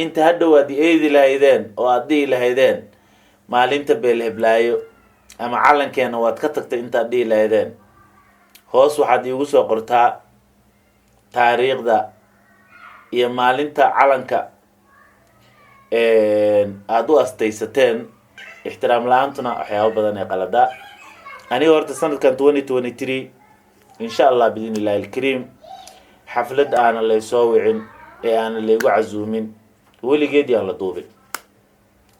inta hadda waad eedi lahaydeen oo aad dhihi lahaydeen maalinta beelheblaayo ama calankeena waad ka tagtay intaad dhihi lahaydeen hoos waxaad iigu soo qortaa taariikhda iyo maalinta calanka aad u astaysateen. ixtiraam la-aantuna waxyaabo badan ee qalada. aniga horta sanadkan 2023 insha allah biidn illahi alkariim xaflad aana laysoo wicin ee aana laygu casuumin weligeed yaan la duubin.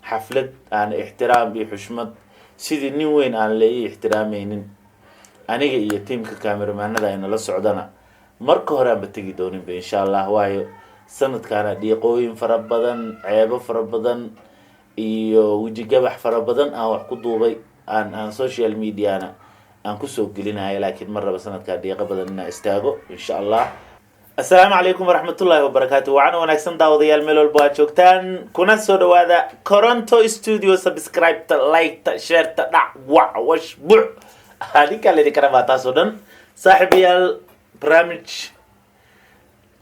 xaflad aana ixtiraam iyo xushmad sidii nin weyn aan la ii ixtiraamaynin aniga iyo tiimka kaameramanada ayna la socdana marka hore aanba tegi dooninba insha allah. waayo sanadkaana dhiiqooyin fara badan, ceebo fara badan iyo wejigabax fara badan aan wax ku duubay aan social mediana aan kusoo gelinayo. laakiin mar raba sanadkaa dhiiqo badan inaan istaago insha allah. السلام عليكم ورحمة الله وبركاته. وعنا ونكسن داود يال ميلول بوا جوكتان كنا سودو هذا كورنتو استوديو سبسكرايب لايك شير دع وع وش بع هذه كله دي كرامات سودن صاحب يال برامج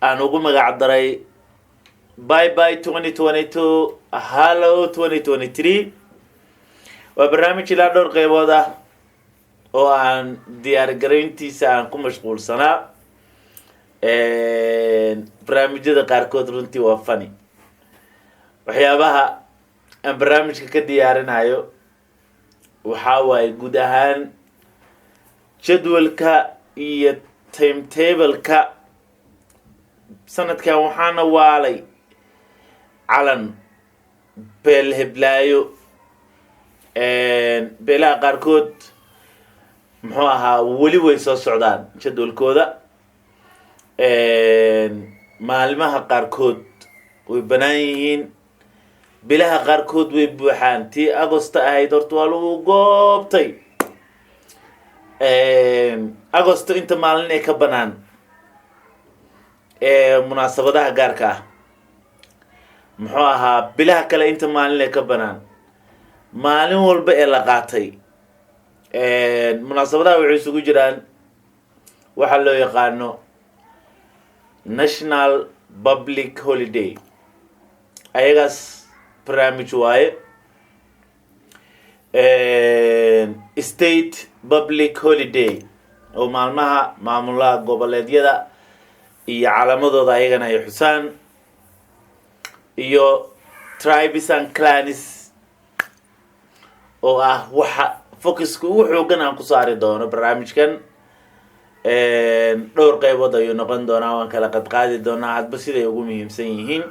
أنا أقوم قاعد دراي باي باي 2022 هالو 2023 وبرنامج لا دور قيبوده وأن ديار جرينتي سأنكم مشغول سنة barnaamijyada qaarkood runtii waa fani. waxyaabaha aan barnaamijka ka diyaarinayo waxaa waaye guud ahaan jadwalka iyo timetableka sanadkan waxaana waalay calan beelheblaayo. beelaha qaarkood muxuu ahaa weli way soo socdaan jadwalkooda. maalmaha qaarkood way banaan yihiin, bilaha qaarkood way buuxaan. tii agosto ahayd horta waa lagu goobtay. agosto inta maalin ee ka banaan munaasabadaha gaarka ah muxuu ahaa bilaha kale inta maalin ee ka banaan maalin walba ee la qaatay. munaasabadaha waxay isugu jiraan waxaa loo yaqaano national public holiday. ayagaas barnaamij waaye. state public holiday oo maalmaha maamulaha goboleedyada iyo calamadooda ayagana ay xusaan, iyo tribes and clans oo ah waxa focuska ugu xoogan aan ku saari doono barnaamijkan. dhowr qaybood ayuu noqon doonaa, waan kala qadqaadi doonaa hadba siday ugu muhiimsan yihiin.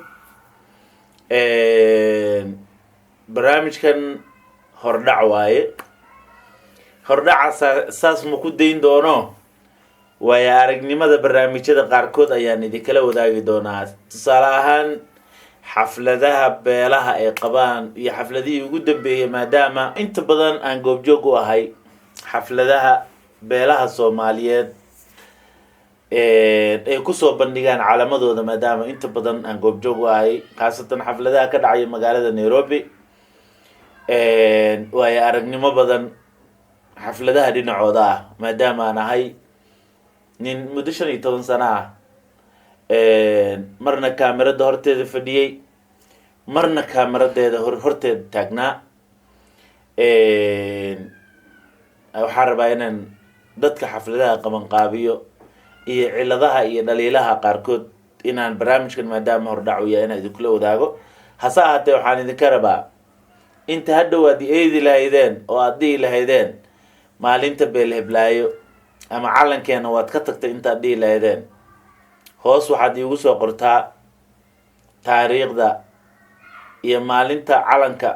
barnaamijkan hordhac waaye. hordhaca saas ma ku dayn doono, waayo aragnimada barnaamijyada qaarkood ayaan idinkala wadaagi doonaa. tusaale ahaan xafladaha beelaha ay qabaan iyo xafladihii ugu dambeeyay, maadaama inta badan aan goobjoog u ahay xafladaha beelaha soomaaliyeed ay kusoo bandhigaan calamadooda, maadaama inta badan aan goobjoog u ahay khaasatan xafladaha ka dhacaya magaalada Nairobi. waayo aragnimo badan xafladaha dhinacooda ah, maadaama aan ahay nin muddo 15 sano ah marna kaamirada horteeda fadhiyey, marna kaamiradeeda horteeda taagnaa. waxaan rabaa inaan dadka xafladaha qabanqaabiyo iyo ciladaha iyo dhaliilaha qaarkood inaan barnaamijkan maadaama hordhac u yahay inaan idinkula wadaago. hase ahaatee waxaan idinka rabaa inta hadda waad eedi lahaydeen oo aad dhihi lahaydeen maalinta beelheblaayo ama calankeena waad ka tagtay intaad dhihi lahaydeen hoos waxaad iigu soo qortaa taariikhda iyo maalinta calanka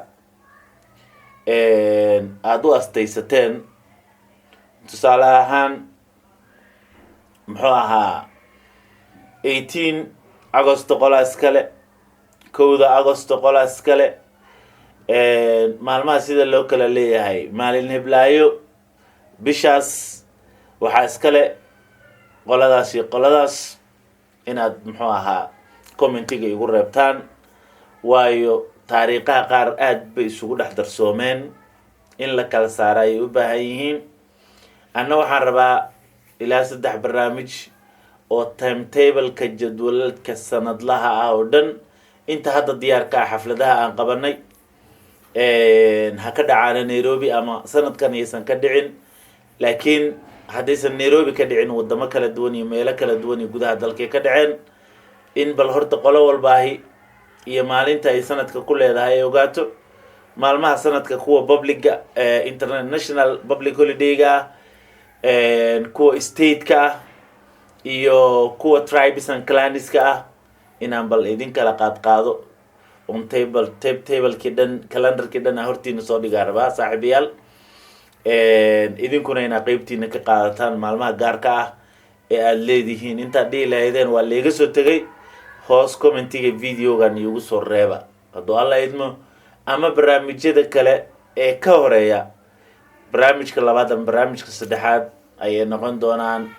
aad u astaysateen. tusaale ahaan muxuu ahaa 18 agosto qolaas kale, 1 agosto qolaas kale. maalmaha sida loo kala leeyahay maalin heblaayo bishaas waxaa iskale qoladaas iyo qoladaas. inaad muxuu ahaa commentiga igu reebtaan, waayo taariikhaha qaar aad bay isugu dhex darsoomeen, in la kala saara ayay u baahan yihiin. anna waxaan rabaa ilaa 3 barnaamij oo timetableka jadwalalka sanadlaha ah oo dhan inta hadda diyaarka ah xafladaha aan qabanay ha ka dhacaana Nairobi ama sanadkan aysan ka dhicin, laakiin haddaysan Nairobi ka dhicin wadamo kala duwan iyo meelo kala duwan iyo gudaha dalkay ka dhaceen, in bal horta qolo walbaahi iyo maalinta ay sanadka ku leedahay ay ogaato. maalmaha sanadka kuwa publica international public holiday-ga kuwa state-ka ah iyo kuwa tribes and clans-ka ah inaan bal idin kala qaado on tablekii dhan calendarkii dhan hortiina soo dhigaa rabaa saaxiibayaal. idinkuna inaa qeybtiina ka qaadataan maalmaha gaarka ah ee aada leedihiin. intaad dhihi lahaydeen waa leega soo tegay, hoos commentiga videogan iigu soo reeba hadduu alla idmo, ama barnaamijyada kale ee ka horeeya barnaamijka labaad ama barnaamijka saddexaad ayay noqon doonaan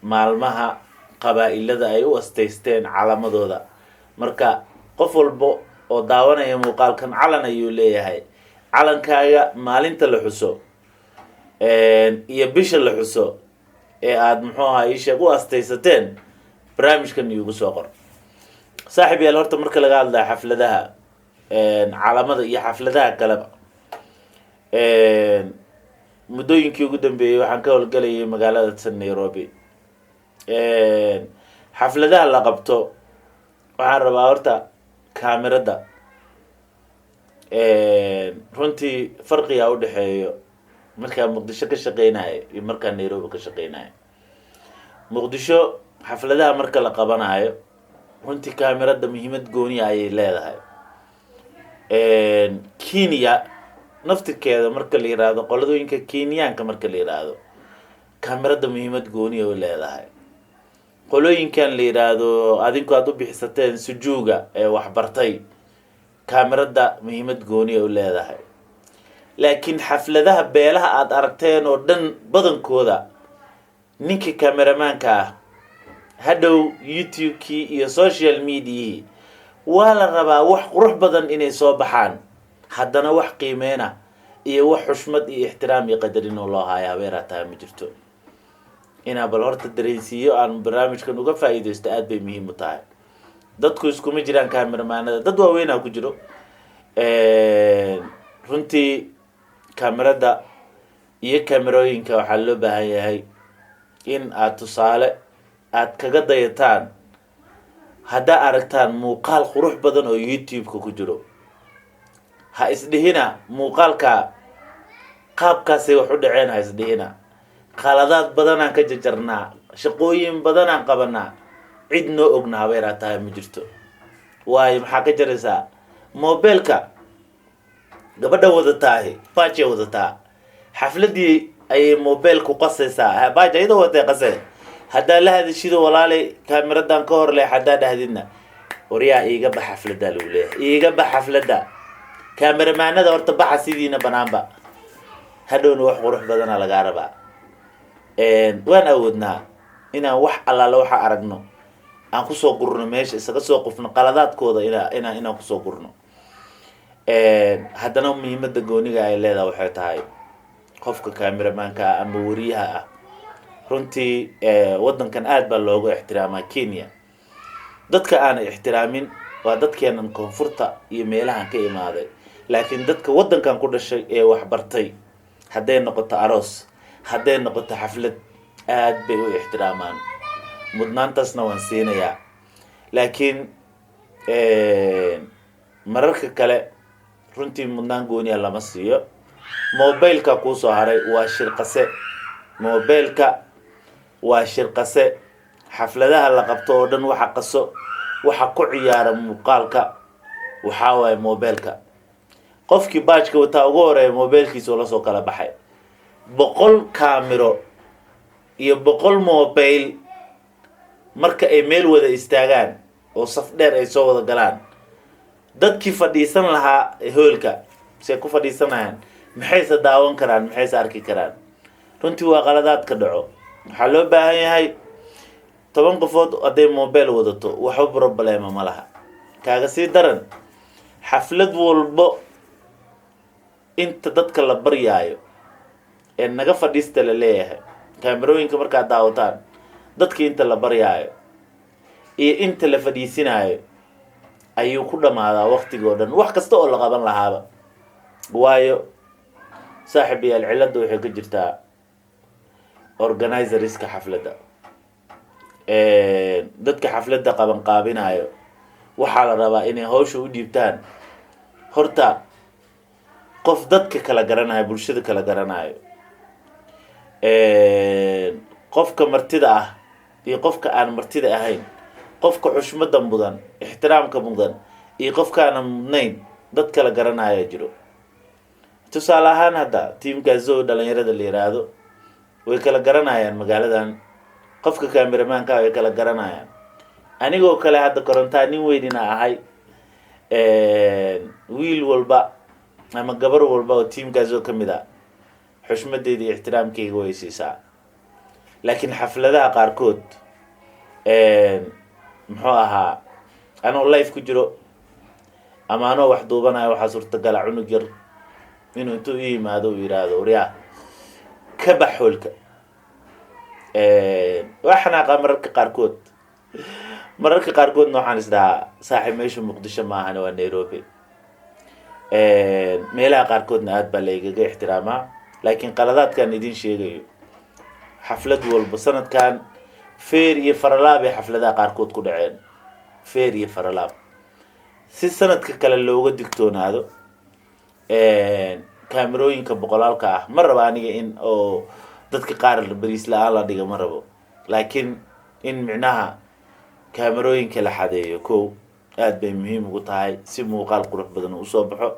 maalmaha qabaa-ilada ay u asteysteen calamadooda. marka qof walbo oo daawanaya muuqaalkan calan ayuu leeyahay. calankaaga maalinta la xuso iyo bisha la xuso ee aada muxuu ahaa isheeg u asteysateen barnaamijkan iigu soo qor saaxiib yaal. horta marka laga hadlaya xafladaha calamada iyo xafladaha kaleba, muddooyinkii ugu dambeeyey waxaan ka howlgelayay magaalada san Nairobi. xafladaha la qabto waxaan rabaa horta kaamirada runtii farqiga u dhexeeyo markaa muqdisho ka shaqeynayo iyo markaa Nairobi ka shaqeynayo. muqdisho xafladaha marka la qabanayo runtii kaamirada muhiimad gooni ayay leedahay. Kenya naftirkeeda marka la yiraahdo, qoladooyinka Kenyaanka marka la yiraahdo kaamirada muhiimad gooni ay leedahay. qolooyinkan la yiraahdo adinku aad u bixisateen sujuuga ee wax bartay, kaamirada muhiimad gooni ay leedahay. laakiin xafladaha beelaha aad aragteen oo dhan badankooda ninka kaameramanka ah hadhow YouTube-kii iyo social media waa la rabaa wax qurux badan inay soo baxaan, haddana wax qiimeena iyo wax xushmad iyo ixtiraam iyo qadarin oo loo haayo habeeraa tahay ma jirto. inaa bal horta dareensiiyo aan barnaamijkan uga faa'iidaysto aad bay muhiim u tahay. dadku iskuma jiraan kaameramanada, dad waaweynaa ku jiro. runtii kaamirada iyo kaamerooyinka waxaa loo baahan yahay in aad tusaale aad kaga dayataan. haddaa aragtaan muuqaal qurux badan oo YouTube-ka ku jiro, ha isdhihina muuqaalka qaabkaasay wax u dhaceen, ha isdhihina qaladaad badanaan ka jajarnaa, shaqooyin badanaan qabanaa, cid noo ogna habeeraa tahay ma jirto. waayo maxaa ka jaraysaa mobilka gabadha wadataahi baajay wadataa, xafladii ayay mobilku qasaysaa, baaj ayadoo watay qase. haddaa la hadashido walaalay kaamiradan ka hor leh, haddaa dhahdidna waryaa iiga bax xaflada lagu leeyahay, iiga bax xaflada. kaameramanada horta baxa sidiina banaanba, hadhowna wax qurux badana lagaa rabaa. waan awoodnaa inaan wax allaala waxa aragno aan kusoo gurno meesha, isaga soo qufno qaladaadkooda inaan kusoo gurno. haddana muhiimada gooniga ay leedahay waxay tahay qofka kaameramanka ama wariyaha ah. runtii wadankan aad baa loogu ixtiraamaa Kenya. dadka aan ixtiraamin waa dadkeenan koonfurta iyo meelahan ka imaaday, laakiin dadka wadankan ku dhashay ee wax bartay, hadday noqoto aroos, hadday noqoto xaflad, aad bay u ixtiraamaan. mudnaantaasna waan siinayaa. laakiin mararka kale runtii mudnaan gooniya lama siiyo. mobilka kuusoo haray waa shirqase, mobilka waa shirqase. xafladaha la qabto oo dhan waxa qaso, waxa ku ciyaara muuqaalka waxaa waaye mobilka. qofkii baajka wataa ugu horeeya mobilkiisa oo lasoo kala baxay. 100 kaamiro iyo 100 mobil marka ay meel wada istaagaan oo saf dheer ay soo wada galaan, dadkii fadhiisan lahaa hoolka say ku fadhiisanayaan, maxayse daawan karaan, maxayse arki karaan. runtii waa qaladaad ka dhaco. waxaa loo baahan yahay 10 qofood hadday mobil wadato waxba problema ma laha. kaaga sii daran xaflad walbo inta dadka la baryaayo ee naga fadhiista la leeyahay, kaamerooyinka markaad daawataan dadka inta la baryaayo iyo inta la fadhiisinaayo ayuu ku dhamaadaa waqtigoo dhan wax kasta oo la qaban lahaaba. waayo saaxiibayaal cilada waxay ka jirtaa organizerska xafladda. dadka xafladda qaban qaabinayo waxaa la rabaa inay hawsha u dhiibtaan horta qof dadka kala garanayo, bulshada kala garanayo, qofka martida ah iyo qofka aan martida ahayn, qofka xushmada mudan, ixtiraamka mudan iyo qofka aan mudnayn, dad kala garanaya jiro. tusaale ahaan hadda tiimkaas oo dhalinyarada la yiraahdo way kala garanayaan magaaladan, qofka kaamiramanka way kala garanayaan. anigoo kale hadda korontaa nin weynina ahay, wiil walba ama gabar walba oo tiimkaas oo kamid ah xushmadeeda iyo ixtiraamkeyga way siisaa. laakiin xafladaha qaarkood muxuu ahaa anoo life ku jiro ama anoo wax duubanayo waxaa suurtagala cunug yar inuu intuu i yimaado uu yiraahdo waryaa ka bax hoolka. waa xanaaqa mararka qaarkoodna waxaan isdhahaa saaxiib meesha muqdisho maahan waa Nairobi. meelaha qaarkoodna aad baa laygaga ixtiraamaa. laakiin qaladaadkan idin sheegayo xaflad walba sanadkan feer iyo faralaab ay xafladaha qaarkood ku dhaceen. feer iyo faralaab si sanadka kale looga digtoonaado. kaamirooyinka boqolaalka ah ma rabo aniga in oo dadka qaar bariis la-aan la dhiga ma rabo, laakiin in micnaha kaamirooyinka la xadeeyo kow aad bay muhiim ugu tahay si muuqaal qurux badan u soo baxo.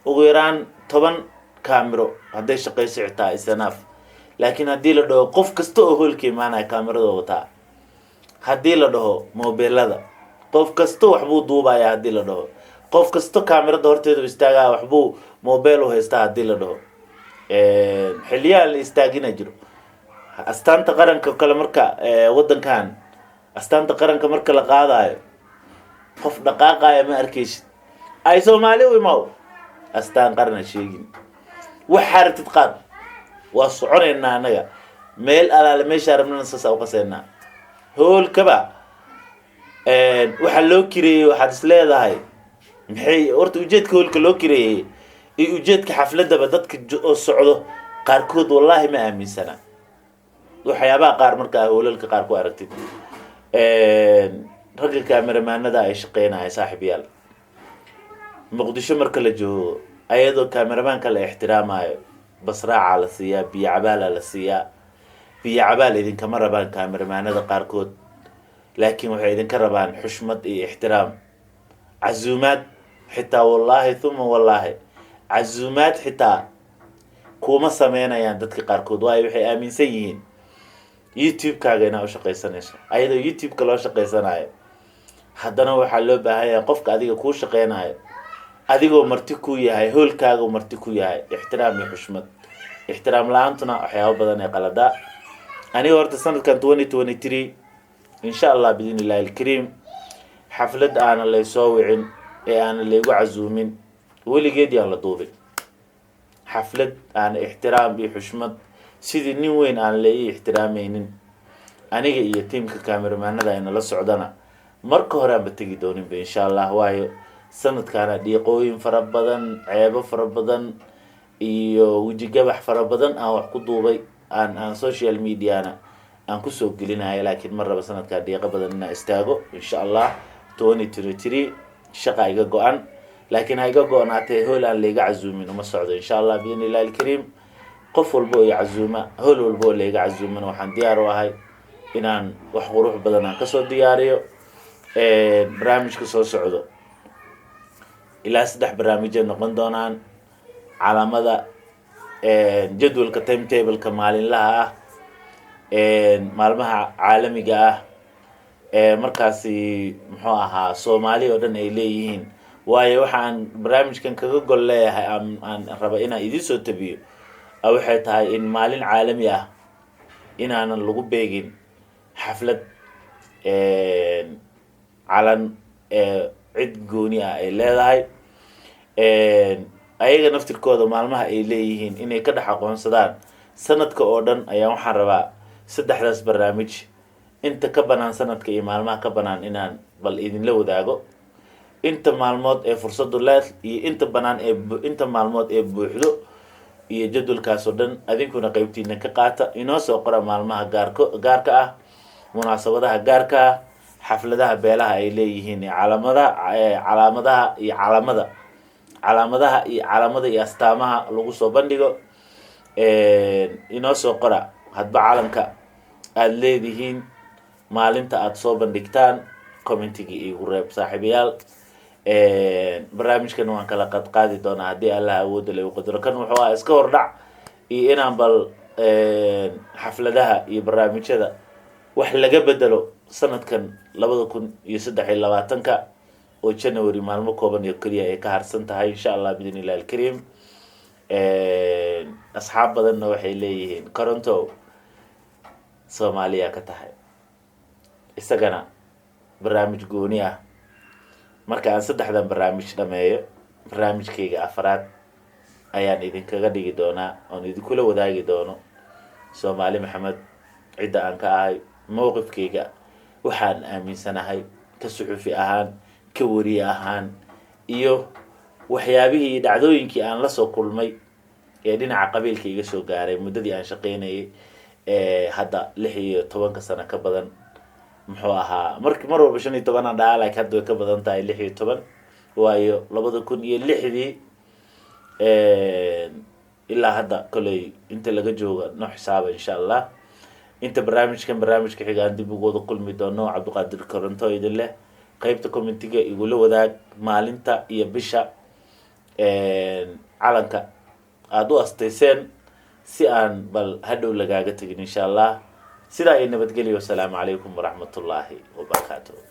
ugu yaraan 10 kaamiro hadday shaqayso xitaa isanaaf. laakiin haddii la dhaho qof kasta oo hoolka imaanaya kaamirada wataa, haddii la dhaho mobeelada qof kasta waxbuu duubaya, haddii la dhaho qof kasta kaamirada horteeda istaagaya waxbuu mobile u haystaa, haddii la dhaho xiliyaa la istaagina jiro. astaanta qaranka kale marka wadankan astaanta qaranka marka la qaadayo qof dhaqaaqaya ma arkaysid. ay Soomaali u imaw astaan qaran sheegin wax xaratid qaad waa soconeynaa anaga meel alaale meesha rabnana saasa u qaseynaa. hoolkaba waxa loo kireeyay waxaad is leedahay maxay horta ujeedka hoolka loo kireeyay iyo ujeedka xafladaba dadka oo socdo qaarkood wallahi ma aaminsana. waxyaabaha qaar markaa hoolalka qaar ku aragtid ragga kaamiramanada ay shaqeynayaan saaxiibayaal muqdisho marka la joogo ayadoo kaamiramanka la ixtiraamayo basraaca la siiyaa, biyo cabaal la siiyaa. biyo cabaal idinkama rabaan kaamiramanada qaarkood, laakiin waxay idinka rabaan xushmad iyo ixtiraam. cazuumaad xitaa wallahi thumma wallahi cazuumaad xitaa kuma sameynayaan dadka qaarkood. waayo waxay aaminsan yihiin youtube-kaaga inaa u shaqaysanayso. ayadoo youtube-ka loo shaqaysanayo haddana waxaa loo baahan yahay qofka adiga kuu shaqeynayo adigoo marti ku yahay hoolkaaga marti ku yahay ixtiraam iyo xushmad. ixtiraam la-aantuna waxyaabo badan ee qaladaa. aniga horta sanadkan 2023 insha allah biidnillahi alkariim xaflad aana laysoo wicin ee aana laygu casuumin weligeed yaan la duubin. xaflad aan ixtiraam iyo xushmad sidii nin weyn aan la ixtiraamaynin aniga iyo tiimka kaamiramanada ayna la socdana marka hore aan ba tegi dooninba insha allah. waayo sanadkaana dhiiqooyin fara badan, ceebo fara badan iyo wejigabax fara badan aan wax ku duubay aan social mediana aan kusoo gelinayo. laakiin mar raba sanadkaa dhiiqo badan inaan istaago insha allah 2023 shaqa iga go-an. laakiin ha iga go-naatee hool aan layga casuumin uma socdo insha allah biidnillahi alkariim. qof walba oo casuuma hool walba oo layga casuumana waxaan diyaar u ahay inaan wax qurux badan aan kasoo diyaariyo. barnaamijka soo socdo ilaa 3 barnaamijay noqon doonaan. calaamada jadwalka timetableka maalinlaha ah, maalmaha caalamiga ah markaasi muxuu ahaa Soomaali oo dhan ay leeyihiin. waayo waxaan barnaamijkan kaga gol leeyahay aan raba inaan idin soo tabiyo waxay tahay in maalin caalami ah inaanan lagu beegin xaflad calan cid gooni ah ay leedahay. ayaga naftirkooda maalmaha ay leeyihiin inay ka dhex aqoonsadaan sanadka oo dhan ayaa waxaan rabaa 3daas barnaamij inta ka banaan sanadka iyo maalmaha ka banaan inaan bal idinla wadaago. inta maalmood ee fursadu leed iyo inta banaan ee inta maalmood ee buuxdo iyo jadwalkaas oo dhan adinkuna qaybtiina ka qaata inoo soo qora maalmaha gaarka ah munaasabadaha gaarka ah xafladaha beelaha ay leeyihiin calaamadaha iyo astaamaha lagu soo bandhigo inoo soo qora hadba calanka aada leedihiin maalinta aada soo bandhigtaan commentigii igu reeb saaxiibayaal barnaamijkan waan kala qadqaadi doonaa haddii allah awooda la qadaro kan wuxuu ahaa iska hordhac iyo inaan bal xafladaha iyo barnaamijyada wax laga bedelo sanadkan 2023 oo January maalmo kooban iyo kaliya ay ka harsan tahay insha Allah bidnillahi alkarim asxaab badanna waxay leeyihiin koronto Soomaaliya ka tahay isagana barnaamij gooni ah marka aan saddexdan barnaamij dhameeyo barnaamijkayga afraad ayaan idinkaga dhigi doonaa oo idinkula wadaagi doono Soomaali Maxamed cida aan ka ahay mowqifkayga waxaan aaminsanahay ka suxufi ahaan ka wariye ahaan iyo waxyaabihii dhacdooyinkii aan la soo kulmay ee dhinaca qabiilka iga soo gaaray muddadii aan shaqeynayay hadda 16 sano ka badan muxuu ahaa mar walba 15 aan dhahaa laakiin hadda way ka badan tahay 16 waayo 2006 ilaa hadda kolay inta laga jooga no xisaaba insha Allah inta barnaamijka xigaan dib ugu wada kulmi doono Cabdiqaadir Koronto idin leh qaybta commentiga igula wadaag maalinta iyo bisha calanka aad u asteyseen si aan bal hadhow lagaaga tagin insha Allah sidaa ay nabadgelyo. Assalaamu calaykum waraxmatullaahi wabarakaatuh.